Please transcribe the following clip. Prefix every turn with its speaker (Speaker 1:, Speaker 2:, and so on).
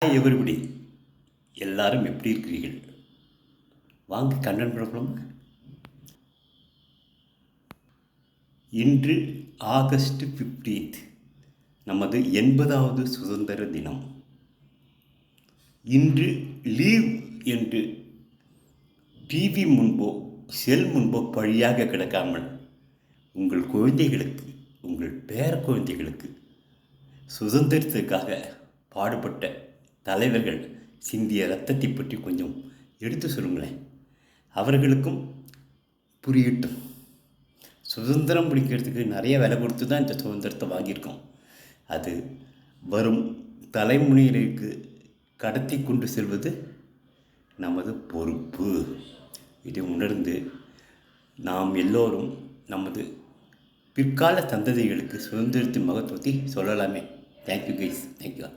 Speaker 1: Hi everybody, எல்லாரும் எப்படி இருக்கிறீர்கள்? வாங்க கண்ணன் பிரபலம். இன்று ஆகஸ்ட் 15th, நமது 80வது சுதந்திர தினம். இன்று லீவ் என்று டிவி முன்போ செல் முன்போ பழியாக கிடக்காமல் உங்கள் குழந்தைகளுக்கு, உங்கள் பேர குழந்தைகளுக்கு சுதந்திரத்துக்காக பாடுபட்ட தலைவர்கள் சிந்திய ரத்தத்தை பற்றி கொஞ்சம் எடுத்து சொல்லுங்களேன். அவர்களுக்கும் புரியட்டும். சுதந்திரம் பிடிக்கிறதுக்கு நிறைய விலை கொடுத்து தான் இந்த சுதந்திரத்தை வாங்கியிருக்கோம். அது வரும் தலைமுறையினருக்கு கடத்தி கொண்டு செல்வது நமது பொறுப்பு. இதை உணர்ந்து நாம் எல்லோரும் நமது பிற்கால சந்ததிகளுக்கு சுதந்திரத்தின் மகத்துவத்தை சொல்லலாமே. Thank you guys, thank you.